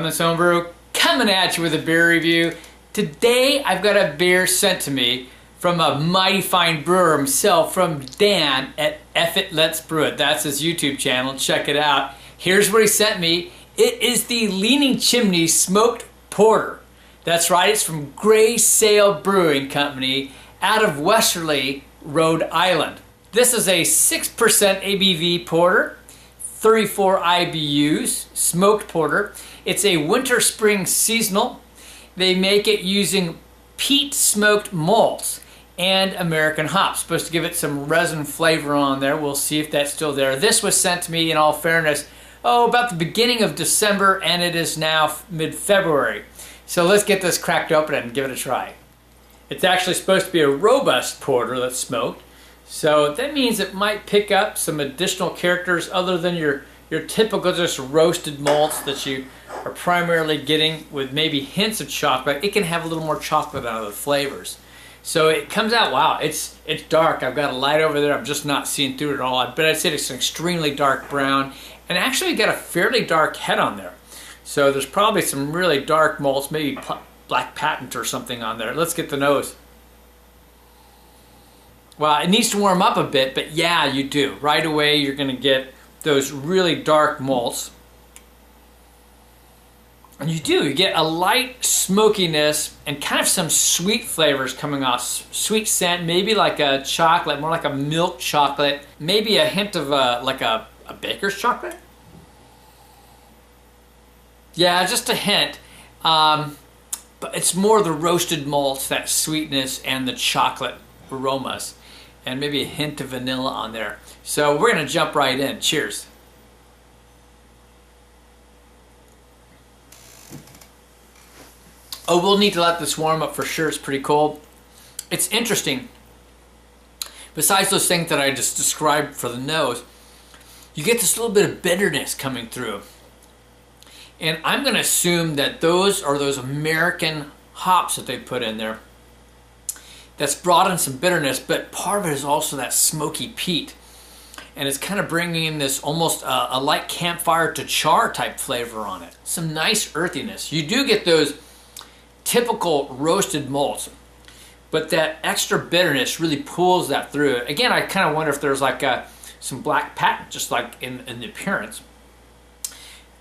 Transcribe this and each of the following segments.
Clemens Homebrew, coming at you with a beer review. Today I've got a beer sent to me from a mighty fine brewer himself, from Dan at F It Let's Brew It. That's his YouTube channel. Check it out. Here's what he sent me. It is the Leaning Chimney Smoked Porter. That's right, it's from Gray Sail Brewing Company out of Westerly, Rhode Island. This is a 6% ABV porter, 34 IBUs, smoked porter. It's a winter-spring seasonal. They make it using peat smoked malts and American hops. Supposed to give it some resin flavor on there. We'll see if that's still there. This was sent to me, in all fairness, about the beginning of December, and it is now mid-February. So let's get this cracked open and give it a try. It's actually supposed to be a robust porter that's smoked. So that means it might pick up some additional characters other than your typical just roasted malts that you are primarily getting with maybe hints of chocolate. It can have a little more chocolate out of the flavors. So it comes out, wow, it's dark. I've got a light over there. I'm just not seeing through it at all. But I'd say it's an extremely dark brown, and actually got a fairly dark head on there. So there's probably some really dark malts, maybe Black Patent or something on there. Let's get the nose. Well, it needs to warm up a bit, but yeah, you do. Right away, you're going to get those really dark malts. And you get a light smokiness and kind of some sweet flavors coming off. Sweet scent, maybe like a chocolate, more like a milk chocolate. Maybe a hint of like a baker's chocolate. Yeah, just a hint. But it's more the roasted malts, that sweetness and the chocolate aromas. And maybe a hint of vanilla on there. So we're going to jump right in. Cheers. Oh, we'll need to let this warm up for sure. It's pretty cold. It's interesting. Besides those things that I just described for the nose, you get this little bit of bitterness coming through. And I'm going to assume that those are those American hops that they put in there. That's brought in some bitterness, but part of it is also that smoky peat. And it's kind of bringing in this almost a light campfire to char type flavor on it. Some nice earthiness. You do get those typical roasted malts, but that extra bitterness really pulls that through. Again, I kind of wonder if there's like some Black Patent, just like in the appearance,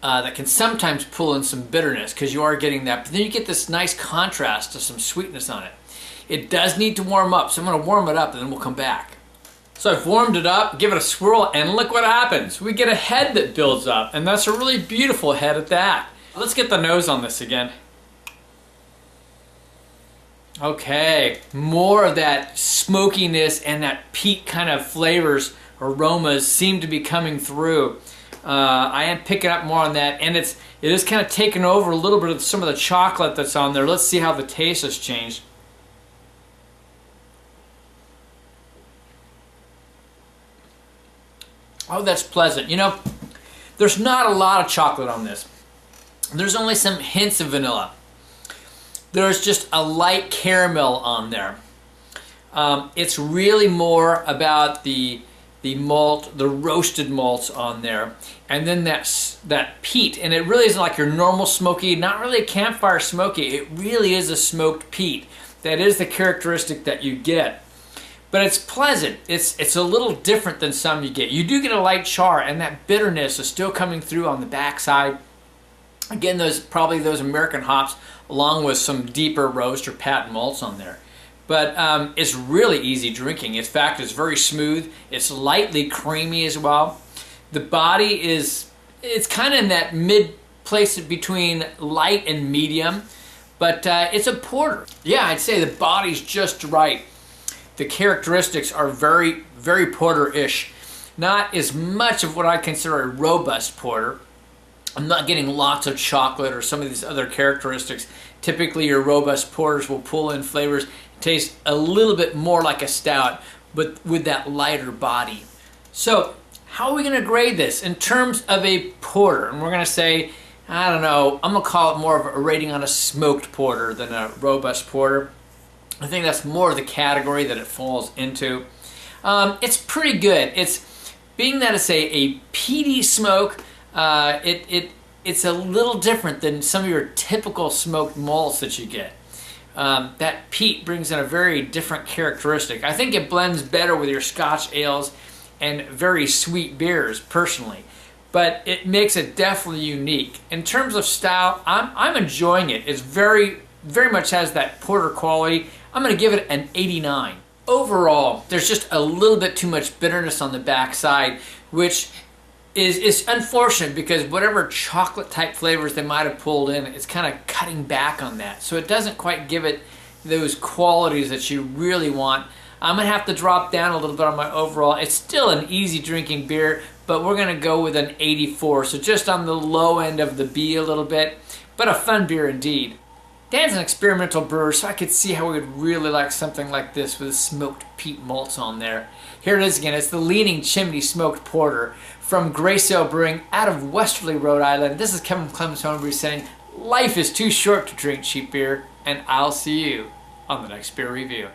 that can sometimes pull in some bitterness, because you are getting that. But then you get this nice contrast to some sweetness on it. It does need to warm up, so I'm going to warm it up and then we'll come back. So I've warmed it up, give it a swirl, and look what happens. We get a head that builds up, and that's a really beautiful head at that. Let's get the nose on this again. Okay, more of that smokiness and that peat kind of flavors, aromas seem to be coming through. I am picking up more on that, and it is kind of taking over a little bit of some of the chocolate that's on there. Let's see how the taste has changed. Oh, that's pleasant. You know, there's not a lot of chocolate on this. There's only some hints of vanilla. There's just a light caramel on there. It's really more about the malt, the roasted malts on there, and then that peat. And it really isn't like your normal smoky, not really a campfire smoky. It really is a smoked peat. That is the characteristic that you get. But it's pleasant. It's a little different than some you get. You do get a light char, and that bitterness is still coming through on the backside. Again, probably those American hops, along with some deeper roast or patent malts on there. But it's really easy drinking. In fact, it's very smooth. It's lightly creamy as well. The body it's kind of in that mid place between light and medium, but it's a porter. Yeah, I'd say the body's just right. The characteristics are very, very porter-ish. Not as much of what I consider a robust porter. I'm not getting lots of chocolate or some of these other characteristics. Typically, your robust porters will pull in flavors, taste a little bit more like a stout, but with that lighter body. So, how are we going to grade this in terms of a porter? And we're going to say, I don't know, I'm going to call it more of a rating on a smoked porter than a robust porter. I think that's more of the category that it falls into. It's pretty good. Being that it's a peaty smoke, it it's a little different than some of your typical smoked malts that you get. That peat brings in a very different characteristic. I think it blends better with your Scotch ales and very sweet beers, personally. But it makes it definitely unique. In terms of style, I'm enjoying it. It's very much has that porter quality. I'm going to give it an 89. Overall, there's just a little bit too much bitterness on the backside, which is unfortunate because whatever chocolate type flavors they might have pulled in, it's kind of cutting back on that. So it doesn't quite give it those qualities that you really want. I'm going to have to drop down a little bit on my overall. It's still an easy drinking beer, but we're going to go with an 84. So just on the low end of the B a little bit, but a fun beer indeed. Dan's an experimental brewer, so I could see how we would really like something like this with smoked peat malts on there. Here it is again. It's the Leaning Chimney Smoked Porter from Graysail Brewing out of Westerly, Rhode Island. This is Kevin Clemens Homebrew saying, life is too short to drink cheap beer, and I'll see you on the next beer review.